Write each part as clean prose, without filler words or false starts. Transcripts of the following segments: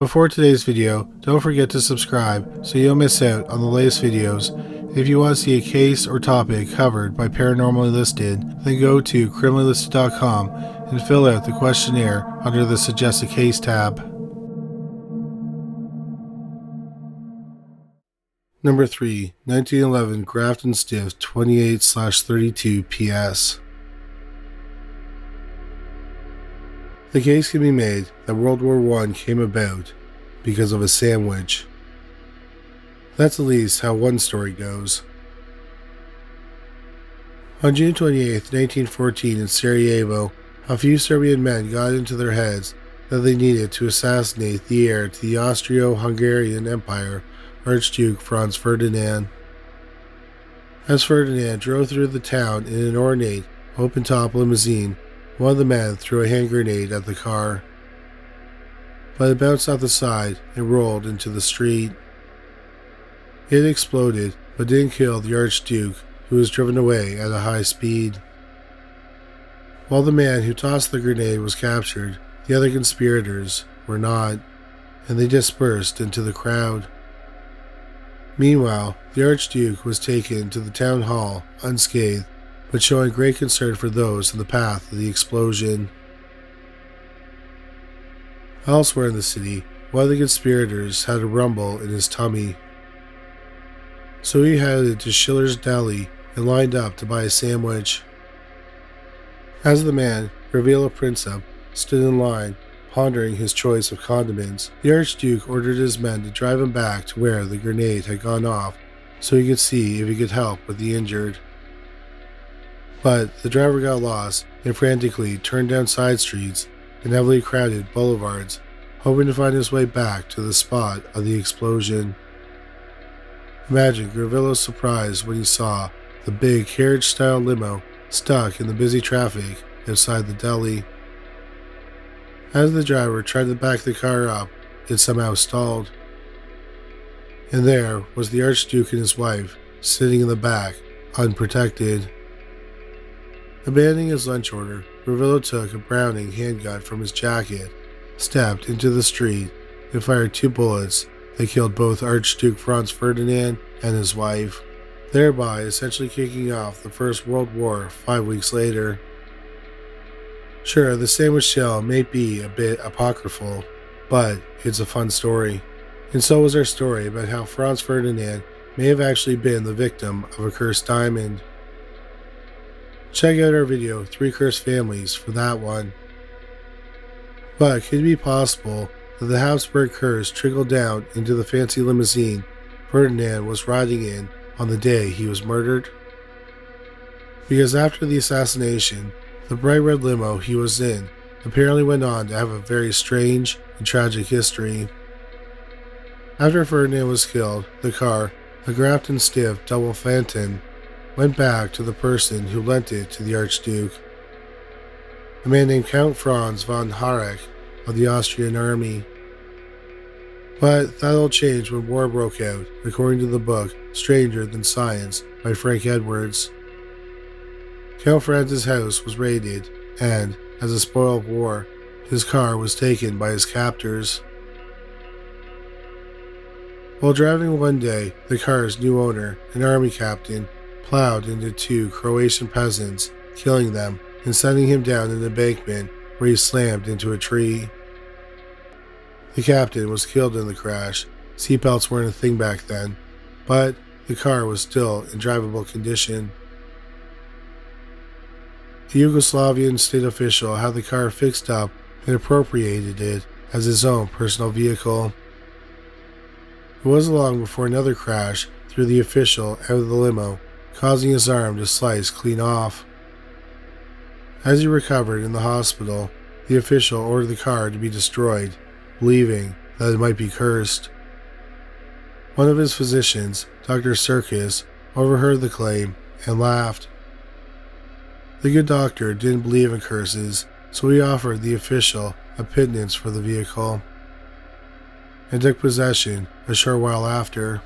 Before today's video, don't forget to subscribe so you don't miss out on the latest videos. If you want to see a case or topic covered by Paranormally Listed, then go to criminallylisted.com and fill out the questionnaire under the Suggest a Case tab. Number 3, 1911 Graf Stift 28/32 PS. The case can be made that World War I came about because of a sandwich. That's at least how one story goes. On June 28, 1914 in Sarajevo, a few Serbian men got into their heads that they needed to assassinate the heir to the Austro-Hungarian Empire, Archduke Franz Ferdinand. As Ferdinand drove through the town in an ornate, open-top limousine, one of the men threw a hand grenade at the car, but it bounced off the side and rolled into the street. It exploded, but didn't kill the Archduke, who was driven away at a high speed. While the man who tossed the grenade was captured, the other conspirators were not, and they dispersed into the crowd. Meanwhile, the Archduke was taken to the town hall unscathed, but showing great concern for those in the path of the explosion. Elsewhere in the city, one of the conspirators had a rumble in his tummy, so he headed to Schiller's Deli and lined up to buy a sandwich. As the man, Gavrilo Princip, stood in line, pondering his choice of condiments, the Archduke ordered his men to drive him back to where the grenade had gone off so he could see if he could help with the injured. But the driver got lost and frantically turned down side streets and heavily crowded boulevards, hoping to find his way back to the spot of the explosion. Imagine Gravrillo's surprise when he saw the big carriage-style limo stuck in the busy traffic outside the deli. As the driver tried to back the car up, it somehow stalled. And there was the Archduke and his wife sitting in the back, unprotected. Abandoning his lunch order, Gravrillo took a Browning handgun from his jacket, stepped into the street, and fired 2 bullets that killed both Archduke Franz Ferdinand and his wife, thereby essentially kicking off the First World War 5 weeks later. Sure, the sandwich shell may be a bit apocryphal, but it's a fun story. And so was our story about how Franz Ferdinand may have actually been the victim of a cursed diamond. Check out our video, 3 Cursed Families, for that one. But could it be possible that the Habsburg curse trickled down into the fancy limousine Ferdinand was riding in on the day he was murdered? Because after the assassination, the bright red limo he was in apparently went on to have a very strange and tragic history. After Ferdinand was killed, the car, a Graf Stift double phantom, went back to the person who lent it to the Archduke, a man named Count Franz von Harek of the Austrian army. But that all changed when war broke out, according to the book Stranger Than Science by Frank Edwards. Count Franz's house was raided, and, as a spoil of war, his car was taken by his captors. While driving one day, the car's new owner, an army captain, plowed into 2 Croatian peasants, killing them and sending him down an embankment where he slammed into a tree. The captain was killed in the crash. Seatbelts weren't a thing back then, but the car was still in drivable condition. A Yugoslavian state official had the car fixed up and appropriated it as his own personal vehicle. It wasn't long before another crash threw the official out of the limo, causing his arm to slice clean off. As he recovered in the hospital, the official ordered the car to be destroyed, believing that it might be cursed. One of his physicians, Dr. Serkis, overheard the claim and laughed. The good doctor didn't believe in curses, so he offered the official a pittance for the vehicle, and took possession a short while after.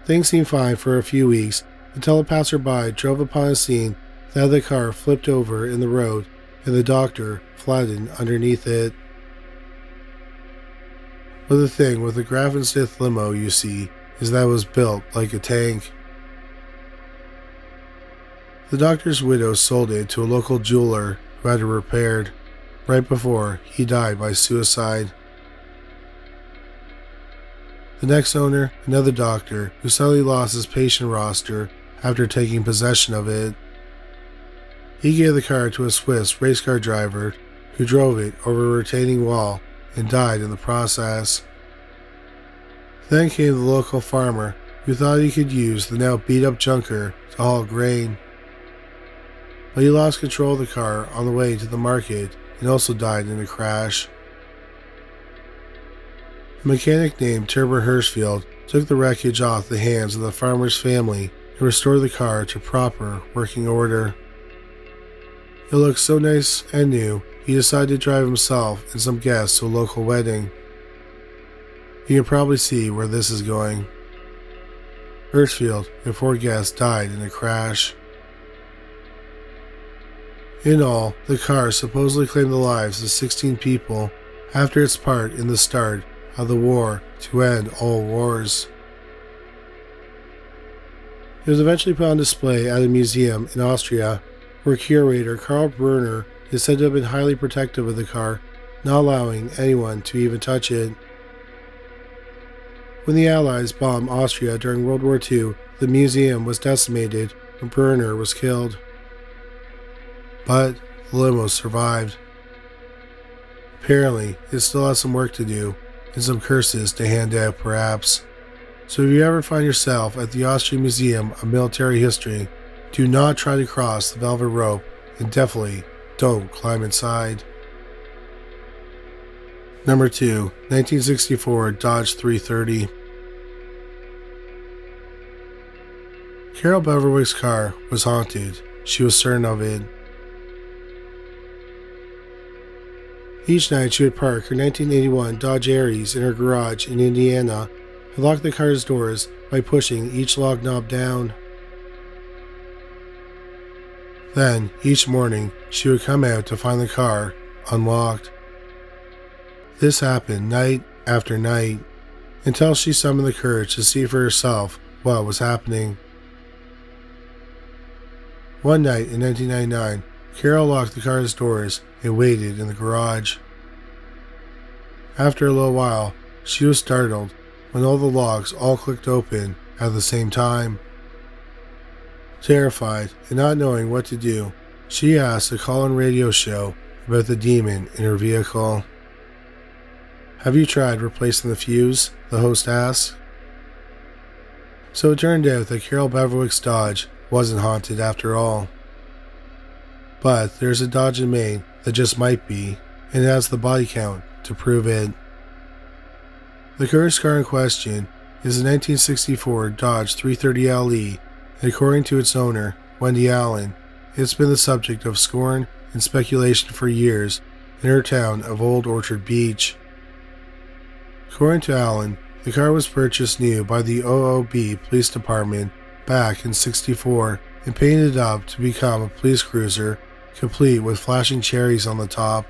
Things seemed fine for a few weeks until a passerby drove upon a scene that the car flipped over in the road and the doctor flattened underneath it. But the thing with the Graf Stift limo, you see, is that it was built like a tank. The doctor's widow sold it to a local jeweler who had it repaired right before he died by suicide. The next owner, another doctor, who suddenly lost his patient roster after taking possession of it. He gave the car to a Swiss race car driver who drove it over a retaining wall and died in the process. Then came the local farmer who thought he could use the now beat-up junker to haul grain. But he lost control of the car on the way to the market and also died in a crash. A mechanic named Turbo Hirschfield took the wreckage off the hands of the farmer's family and restored the car to proper working order. It looked so nice and new, he decided to drive himself and some guests to a local wedding. You can probably see where this is going. Hirschfield and 4 guests died in a crash. In all, the car supposedly claimed the lives of 16 people after its part in the start of the war to end all wars. It was eventually put on display at a museum in Austria, where curator Karl Brunner is said to have been highly protective of the car, not allowing anyone to even touch it. When the Allies bombed Austria during World War II, the museum was decimated and Brunner was killed. But the limo survived. Apparently, it still has some work to do and some curses to hand out, perhaps. So if you ever find yourself at the Austrian Museum of Military History, do not try to cross the velvet rope and definitely don't climb inside. Number 2, 1964 Dodge 330. Carol Beverwick's car was haunted. She was certain of it. Each night she would park her 1981 Dodge Aries in her garage in Indiana and lock the car's doors by pushing each lock knob down. Then, each morning, she would come out to find the car unlocked. This happened night after night, until she summoned the courage to see for herself what was happening. One night in 1999, Carol locked the car's doors and waited in the garage. After a little while, she was startled when all the locks all clicked open at the same time. Terrified and not knowing what to do, she asked a call-in radio show about the demon in her vehicle. "Have you tried replacing the fuse?" the host asked. So it turned out that Carol Beverwick's Dodge wasn't haunted after all. But there's a Dodge in Maine that just might be, and it has the body count to prove it. The cursed car in question is a 1964 Dodge 330 LE, and according to its owner, Wendy Allen, it's been the subject of scorn and speculation for years in her town of Old Orchard Beach. According to Allen, the car was purchased new by the OOB Police Department back in '64 and painted up to become a police cruiser, complete with flashing cherries on the top.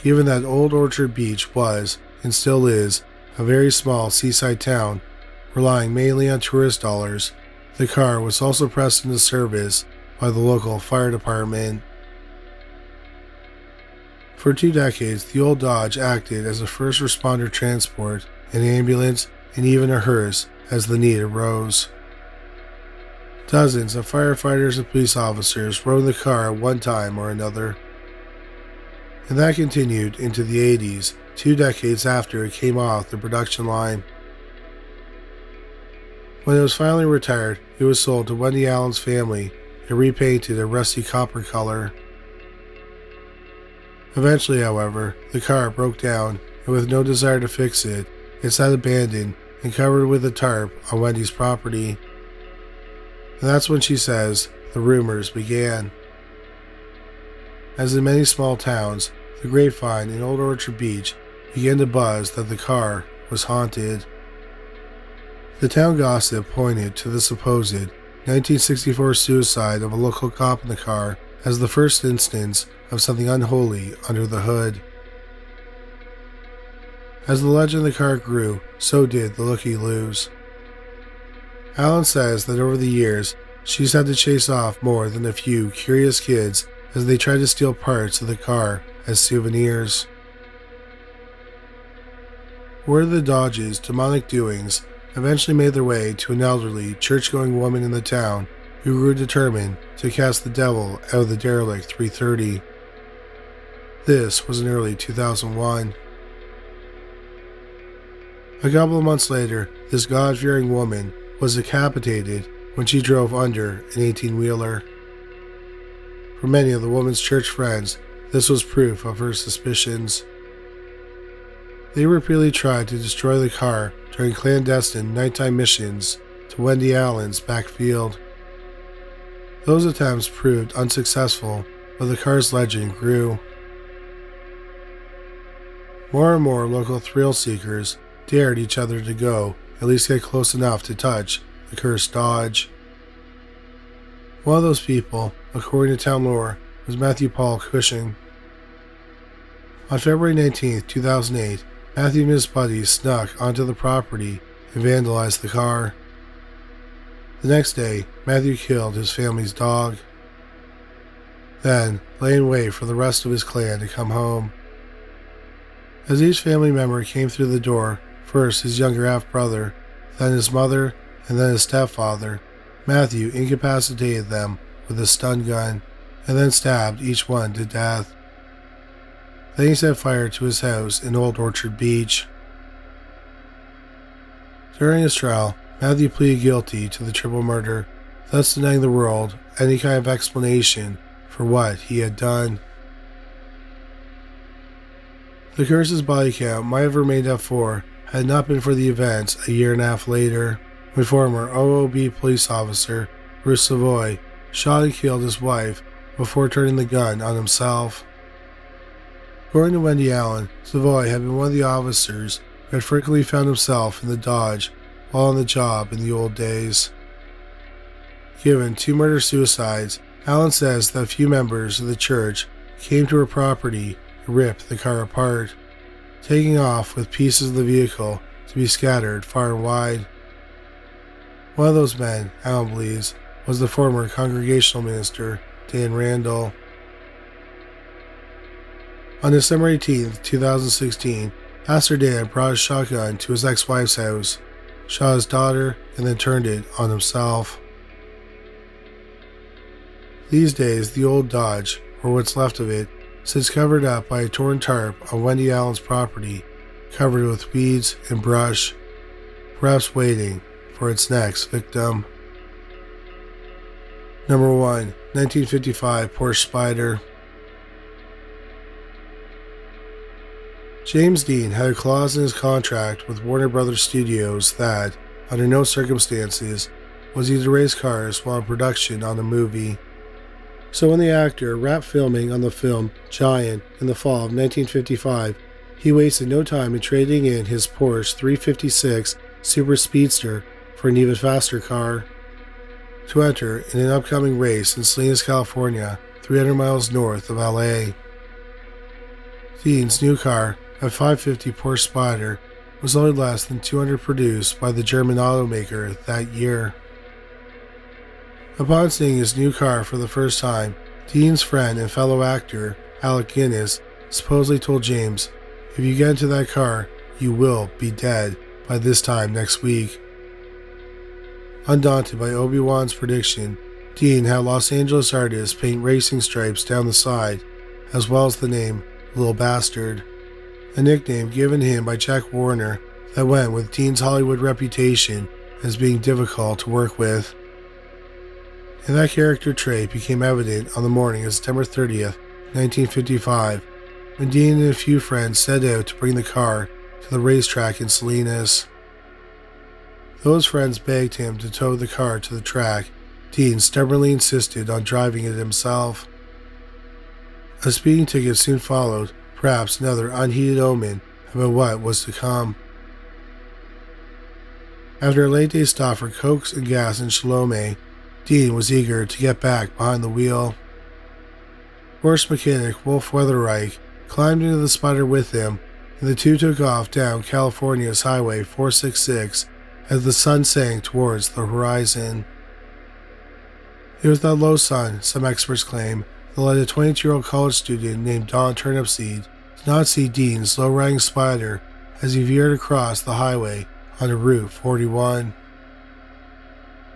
Given that Old Orchard Beach was, and still is, a very small seaside town, relying mainly on tourist dollars, the car was also pressed into service by the local fire department. For 2 decades, the old Dodge acted as a first responder transport, an ambulance, and even a hearse as the need arose. Dozens of firefighters and police officers rode in the car at one time or another. And that continued into the 80s, 2 decades after it came off the production line. When it was finally retired, it was sold to Wendy Allen's family and repainted a rusty copper color. Eventually, however, the car broke down, and with no desire to fix it, it sat abandoned and covered with a tarp on Wendy's property. And that's when she says the rumors began. As in many small towns, the grapevine in Old Orchard Beach began to buzz that the car was haunted. The town gossip pointed to the supposed 1964 suicide of a local cop in the car as the first instance of something unholy under the hood. As the legend of the car grew, so did the looky-loos. Alan says that over the years, she's had to chase off more than a few curious kids as they tried to steal parts of the car as souvenirs. Word of the Dodge's demonic doings eventually made their way to an elderly, church-going woman in the town who grew determined to cast the devil out of the derelict 330. This was in early 2001. A couple of months later, this God-fearing woman was decapitated when she drove under an 18-wheeler. For many of the woman's church friends, this was proof of her suspicions. They repeatedly tried to destroy the car during clandestine nighttime missions to Wendy Allen's backfield. Those attempts proved unsuccessful, but the car's legend grew. More and more local thrill seekers dared each other to go at least get close enough to touch the cursed Dodge. One of those people, according to town lore, was Matthew Paul Cushing. On February 19, 2008, Matthew and his buddies snuck onto the property and vandalized the car. The next day, Matthew killed his family's dog. Then, lay in wait for the rest of his clan to come home. As each family member came through the door, first his younger half-brother, then his mother, and then his stepfather, Matthew incapacitated them with a stun gun, and then stabbed each one to death. Then he set fire to his house in Old Orchard Beach. During his trial, Matthew pleaded guilty to the triple murder, thus denying the world any kind of explanation for what he had done. The curse's body count might have remained at 4 had it not been for the events a year and a half later, when former OOB police officer Bruce Savoy shot and killed his wife before turning the gun on himself. According to Wendy Allen, Savoy had been one of the officers who had frequently found himself in the Dodge while on the job in the old days. Given 2 murder-suicides, Allen says that a few members of the church came to her property and ripped the car apart, taking off with pieces of the vehicle to be scattered far and wide. One of those men, Allen believes, was the former congregational minister, Dan Randall. On December 18, 2016, Pastor Dan brought a shotgun to his ex-wife's house, shot his daughter, and then turned it on himself. These days, the old Dodge, or what's left of it, sits covered up by a torn tarp on Wendy Allen's property, covered with weeds and brush, perhaps waiting for its next victim. Number 1. 1955 Porsche Spyder. James Dean had a clause in his contract with Warner Brothers Studios that, under no circumstances, was he to race cars while in production on a movie. So when the actor wrapped filming on the film Giant in the fall of 1955, he wasted no time in trading in his Porsche 356 Super Speedster for an even faster car to enter in an upcoming race in Salinas, California, 300 miles north of LA. Dean's new car, a 550 Porsche Spyder, was only less than 200 produced by the German automaker that year. Upon seeing his new car for the first time, Dean's friend and fellow actor, Alec Guinness, supposedly told James, "If you get into that car, you will be dead by this time next week." Undaunted by Obi-Wan's prediction, Dean had Los Angeles artists paint racing stripes down the side, as well as the name Little Bastard, a nickname given him by Jack Warner that went with Dean's Hollywood reputation as being difficult to work with. And that character trait became evident on the morning of September 30th, 1955, when Dean and a few friends set out to bring the car to the racetrack in Salinas. Those friends begged him to tow the car to the track. Dean stubbornly insisted on driving it himself. A speeding ticket soon followed, perhaps another unheeded omen about what was to come. After a late day stop for Cokes and gas in Chalome, Dean was eager to get back behind the wheel. Porsche mechanic Wolf Weatherreich climbed into the Spyder with him, and the two took off down California's Highway 466 as the sun sank towards the horizon. It was that low sun, some experts claim, that led a 22-year-old college student named Dawn Turnipseed to not see Dean's slow-riding Spyder as he veered across the highway onto Route 41.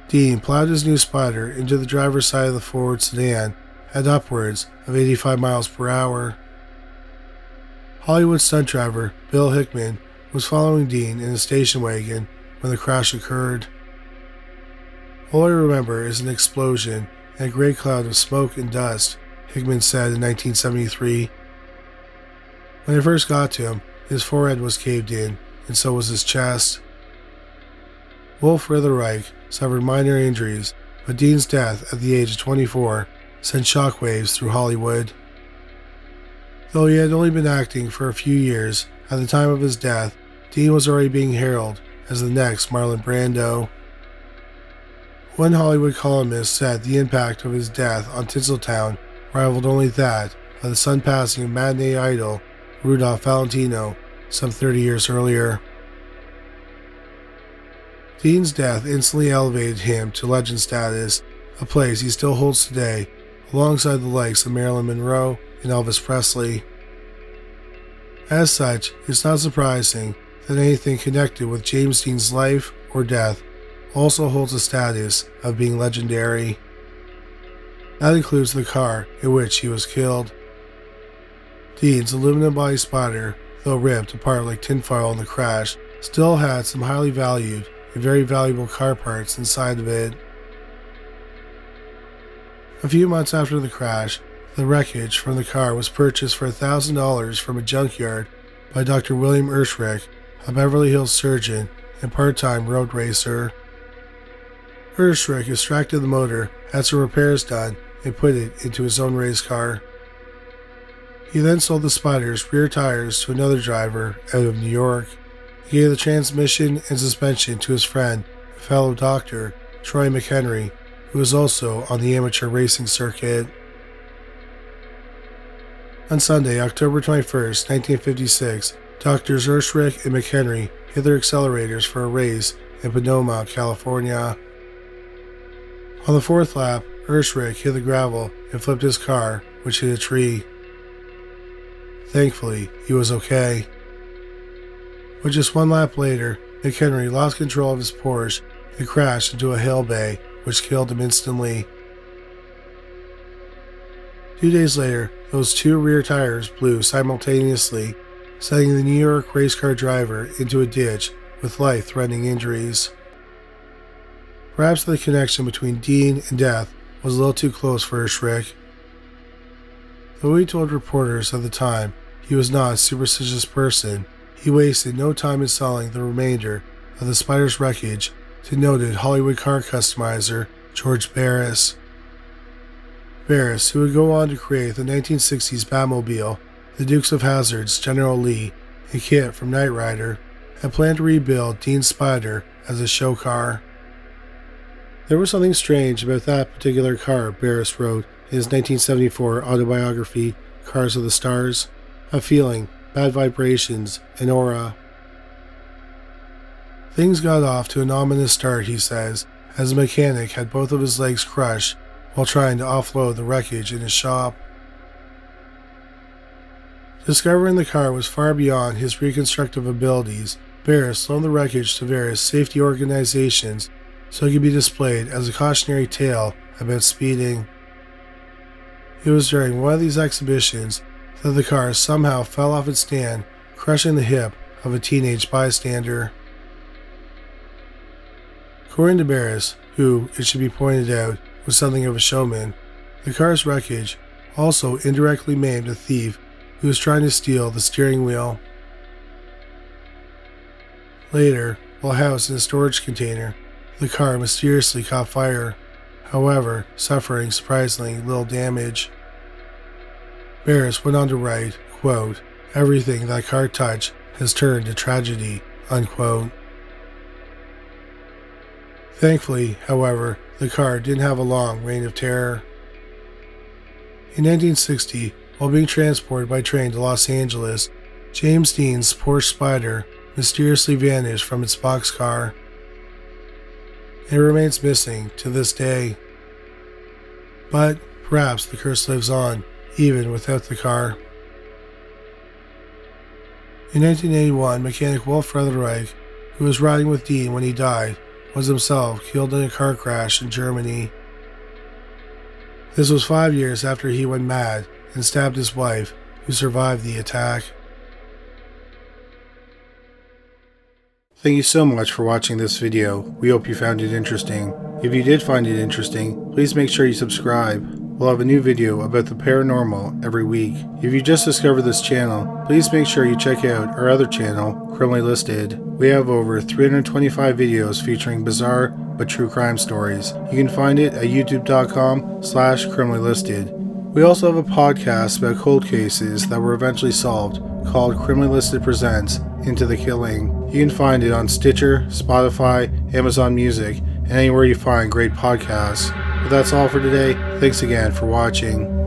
Dean plowed his new Spyder into the driver's side of the Ford sedan at upwards of 85 miles per hour. Hollywood stunt driver Bill Hickman was following Dean in a station wagon when the crash occurred. All I remember is an explosion and a great cloud of smoke and dust, Hickman said in 1973. When I first got to him, his forehead was caved in, and so was his chest. Wolf Ritherreich suffered minor injuries, but Dean's death at the age of 24 sent shockwaves through Hollywood. Though he had only been acting for a few years, at the time of his death, Dean was already being heralded as the next Marlon Brando. One Hollywood columnist said the impact of his death on Tinseltown rivaled only that of the sudden passing of matinee idol Rudolph Valentino some 30 years earlier. Dean's death instantly elevated him to legend status, a place he still holds today, alongside the likes of Marilyn Monroe and Elvis Presley. As such, it's not surprising that anything connected with James Dean's life or death also holds the status of being legendary. That includes the car in which he was killed. Dean's aluminum body Spyder, though ripped apart like tinfoil in the crash, still had some highly valued and very valuable car parts inside of it. A few months after the crash, the wreckage from the car was purchased for $1,000 from a junkyard by Dr. William Erschrich, a Beverly Hills surgeon and part-time road racer. Erschrich extracted the motor, had some repairs done, and put it into his own race car. He then sold the Spyder's rear tires to another driver out of New York. He gave the transmission and suspension to his friend, a fellow doctor, Troy McHenry, who was also on the amateur racing circuit. On Sunday, October 21, 1956, Drs. Erschrich and McHenry hit their accelerators for a race in Sonoma, California. On the fourth lap, Erschrich hit the gravel and flipped his car, which hit a tree. Thankfully, he was okay. But just one lap later, McHenry lost control of his Porsche and crashed into a hail bay, which killed him instantly. 2 days later, those two rear tires blew simultaneously, sending the New York race car driver into a ditch with life-threatening injuries. Perhaps the connection between Dean and death was a little too close for Erschrich. Though he told reporters at the time he was not a superstitious person, he wasted no time in selling the remainder of the Spyder's wreckage to noted Hollywood car customizer George Barris. Barris, who would go on to create the 1960s Batmobile, the Dukes of Hazzard's General Lee, and Kit from Knight Rider, had planned to rebuild Dean's Spyder as a show car. There was something strange about that particular car, Barris wrote in his 1974 autobiography, Cars of the Stars. A feeling, bad vibrations, an aura. Things got off to an ominous start, he says, as the mechanic had both of his legs crushed while trying to offload the wreckage in his shop. Discovering the car was far beyond his reconstructive abilities, Barris loaned the wreckage to various safety organizations so it could be displayed as a cautionary tale about speeding. It was during one of these exhibitions that the car somehow fell off its stand, crushing the hip of a teenage bystander. According to Barris, who, it should be pointed out, was something of a showman, the car's wreckage also indirectly maimed a thief who was trying to steal the steering wheel. Later, while housed in a storage container, the car mysteriously caught fire, however, suffering surprisingly little damage. Barris went on to write, quote, "Everything that car touched has turned to tragedy," unquote. Thankfully, however, the car didn't have a long reign of terror. In 1960, while being transported by train to Los Angeles, James Dean's Porsche Spyder mysteriously vanished from its boxcar. It remains missing to this day. But perhaps the curse lives on, even without the car. In 1981, mechanic Wolf Rutherreich, who was riding with Dean when he died, was himself killed in a car crash in Germany. This was 5 years after he went mad and stabbed his wife, who survived the attack. Thank you so much for watching this video. We hope you found it interesting. If you did find it interesting, please make sure you subscribe. We'll have a new video about the paranormal every week. If you just discovered this channel, please make sure you check out our other channel, Criminally Listed. We have over 325 videos featuring bizarre but true crime stories. You can find it at youtube.com/criminallylisted. We also have a podcast about cold cases that were eventually solved called Criminally Listed Presents Into the Killing. You can find it on Stitcher, Spotify, Amazon Music, and anywhere you find great podcasts. But that's all for today. Thanks again for watching.